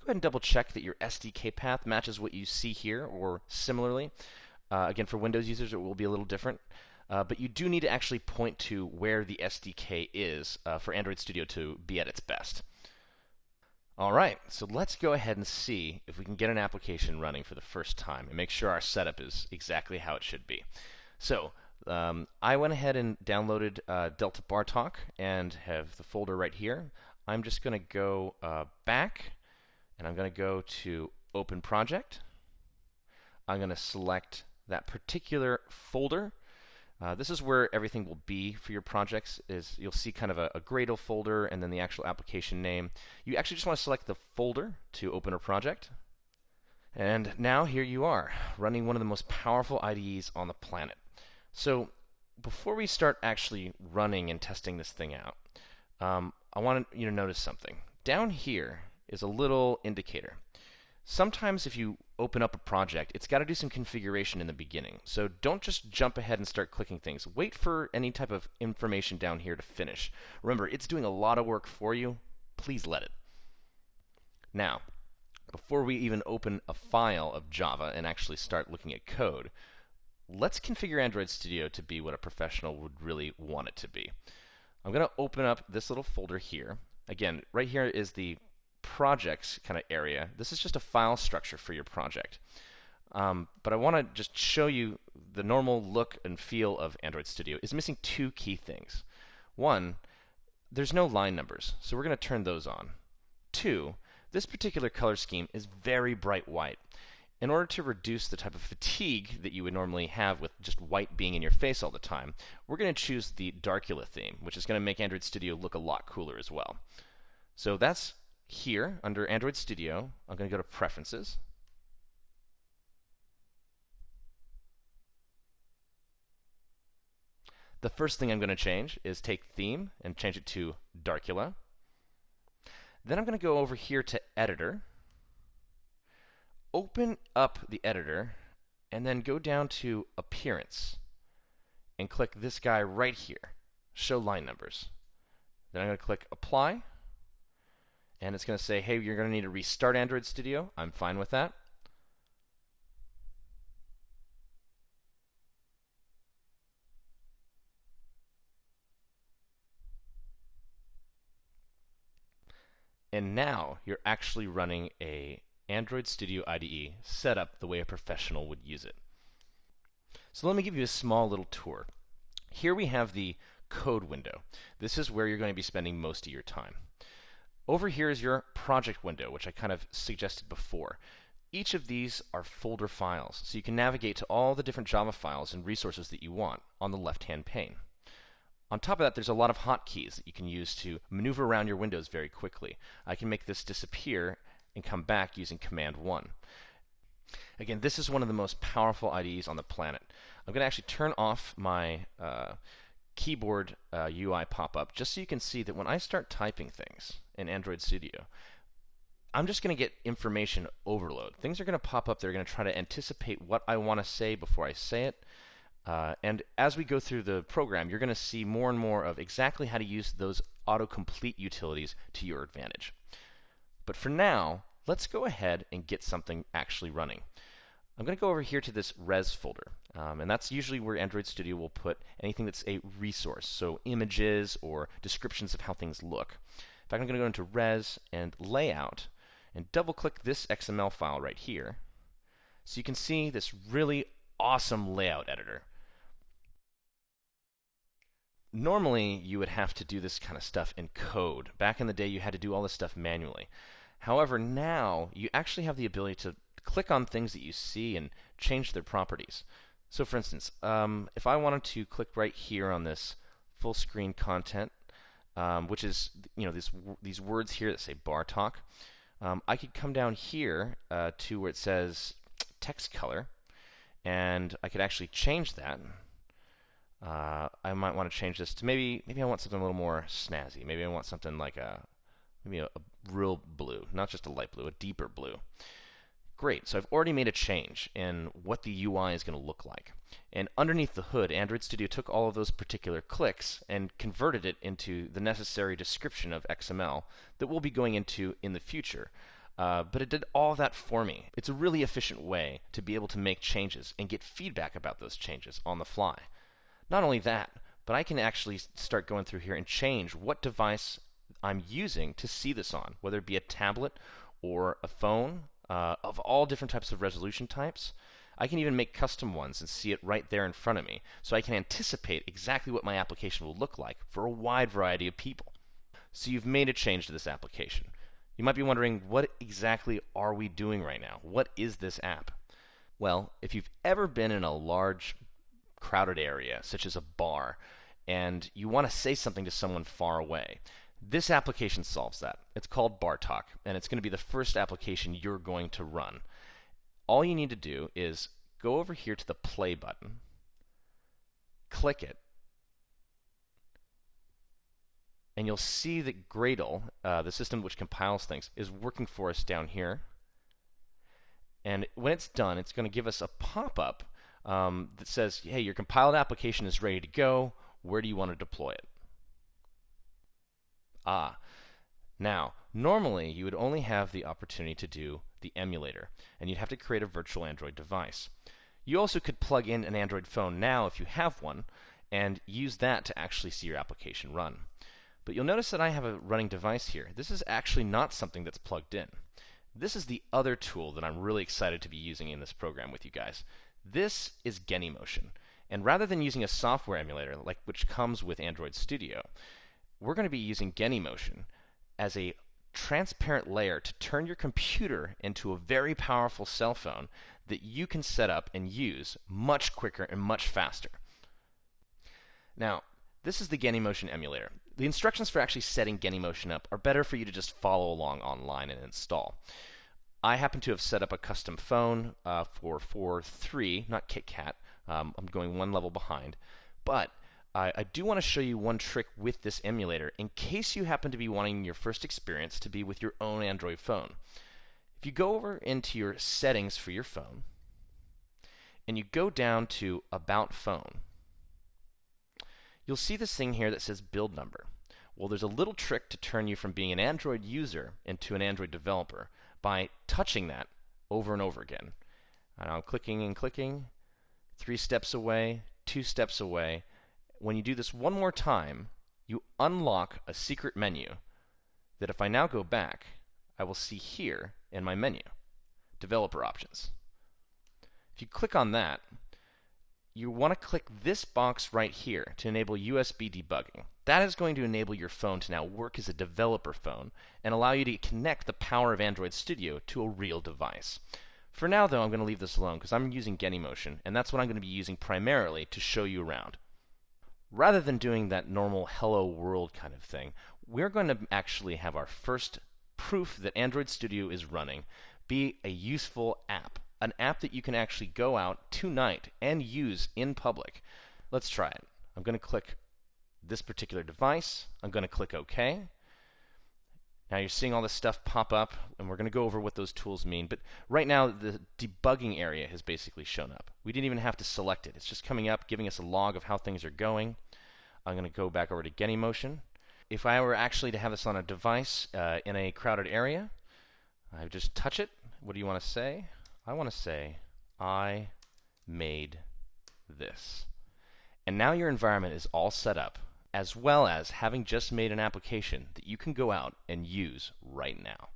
go ahead and double check that your SDK path matches what you see here or similarly. Again, for Windows users, it will be a little different. But you do need to actually point to where the SDK is for Android Studio to be at its best. All right, so let's go ahead and see if we can get an application running for the first time and make sure our setup is exactly how it should be. So I went ahead and downloaded Delta Bartok and have the folder right here. I'm just going to go back, and I'm going to go to Open Project. I'm going to select that particular folder. This is where everything will be for your projects. You'll see kind of a Gradle folder and then the actual application name. You actually just want to select the folder to open a project. And now here you are, running one of the most powerful IDEs on the planet. So before we start actually running and testing this thing out, I want you to notice something. Down here is a little indicator. Sometimes if you open up a project, it's got to do some configuration in the beginning. So don't just jump ahead and start clicking things. Wait for any type of information down here to finish. Remember, it's doing a lot of work for you. Please let it. Now, before we even open a file of Java and actually start looking at code, let's configure Android Studio to be what a professional would really want it to be. I'm going to open up this little folder here. Again, right here is the projects kind of area. This is just a file structure for your project. But I want to just show you the normal look and feel of Android Studio. It's missing two key things. One, there's no line numbers, so we're going to turn those on. Two, this particular color scheme is very bright white. In order to reduce the type of fatigue that you would normally have with just white being in your face all the time, we're going to choose the Darkula theme, which is going to make Android Studio look a lot cooler as well. So that's here under Android Studio. I'm going to go to Preferences. The first thing I'm going to change is take Theme and change it to Darkula. Then I'm going to go over here to Editor, open up the editor, and then go down to Appearance and click this guy right here, Show Line Numbers. Then I'm going to click Apply. And it's going to say, hey, you're going to need to restart Android Studio. I'm fine with that. And now you're actually running a Android Studio IDE set up the way a professional would use it. So let me give you a small little tour. Here we have the code window. This is where you're going to be spending most of your time. Over here is your project window, which I kind of suggested before. Each of these are folder files, so you can navigate to all the different Java files and resources that you want on the left-hand pane. On top of that, there's a lot of hotkeys that you can use to maneuver around your windows very quickly. I can make this disappear and come back using Command 1. Again, this is one of the most powerful IDEs on the planet. I'm going to actually turn off my keyboard UI pop-up just so you can see that when I start typing things in Android Studio, I'm just going to get information overload. Things are going to pop up. They're going to try to anticipate what I want to say before I say it. And as we go through the program, you're going to see more and more of exactly how to use those autocomplete utilities to your advantage. But for now, let's go ahead and get something actually running. I'm going to go over here to this res folder, and that's usually where Android Studio will put anything that's a resource, so images or descriptions of how things look. In fact, I'm going to go into res and layout and double click this XML file right here so you can see this really awesome layout editor. Normally, you would have to do this kind of stuff in code. Back in the day, you had to do all this stuff manually. However, now you actually have the ability to click on things that you see and change their properties. So for instance, if I wanted to click right here on this full screen content, which is these words here that say Bartok, I could come down here to where it says text color, and I could actually change that. I might want to change this to maybe I want something a little more snazzy. Maybe I want something like maybe a real blue, not just a light blue, a deeper blue. Great, so I've already made a change in what the UI is going to look like. And underneath the hood, Android Studio took all of those particular clicks and converted it into the necessary description of XML that we'll be going into in the future. but it did all that for me. It's a really efficient way to be able to make changes and get feedback about those changes on the fly. Not only that, but I can actually start going through here and change what device I'm using to see this on, whether it be a tablet or a phone of all different types of resolution types. I can even make custom ones and see it right there in front of me, so I can anticipate exactly what my application will look like for a wide variety of people. So you've made a change to this application. You might be wondering, what exactly are we doing right now? What is this app? Well, if you've ever been in a large, crowded area, such as a bar, and you want to say something to someone far away, this application solves that. It's called BarTalk, and it's going to be the first application you're going to run. All you need to do is go over here to the play button, click it, and you'll see that Gradle, the system which compiles things, is working for us down here. And when it's done, it's going to give us a pop-up that says, hey, your compiled application is ready to go. Where do you want to deploy it? Now, normally you would only have the opportunity to do the emulator, and you'd have to create a virtual Android device. You also could plug in an Android phone now if you have one, and use that to actually see your application run. But you'll notice that I have a running device here. This is actually not something that's plugged in. This is the other tool that I'm really excited to be using in this program with you guys. This is Genymotion. And rather than using a software emulator which comes with Android Studio, we're going to be using Genymotion as a transparent layer to turn your computer into a very powerful cell phone that you can set up and use much quicker and much faster. Now, this is the Genymotion emulator. The instructions for actually setting Genymotion up are better for you to just follow along online and install. I happen to have set up a custom phone for 4.3, not KitKat. I'm going one level behind. But I do want to show you one trick with this emulator in case you happen to be wanting your first experience to be with your own Android phone. If you go over into your settings for your phone, and you go down to About Phone, you'll see this thing here that says Build Number. Well, there's a little trick to turn you from being an Android user into an Android developer by touching that over and over again. And I'm clicking and clicking, 3 steps away, 2 steps away. When you do this one more time, you unlock a secret menu that if I now go back, I will see here in my menu, Developer Options. If you click on that, you want to click this box right here to enable USB debugging. That is going to enable your phone to now work as a developer phone and allow you to connect the power of Android Studio to a real device. For now, though, I'm going to leave this alone because I'm using Genymotion, and that's what I'm going to be using primarily to show you around. Rather than doing that normal hello world kind of thing, we're going to actually have our first proof that Android Studio is running be a useful app. An app that you can actually go out tonight and use in public. Let's try it. I'm going to click this particular device. I'm going to click OK. Now you're seeing all this stuff pop up, and we're going to go over what those tools mean. But right now, the debugging area has basically shown up. We didn't even have to select it. It's just coming up, giving us a log of how things are going. I'm going to go back over to Genymotion. If I were actually to have this on a device in a crowded area, I would just touch it. What do you want to say? I want to say, I made this. And now your environment is all set up, as well as having just made an application that you can go out and use right now.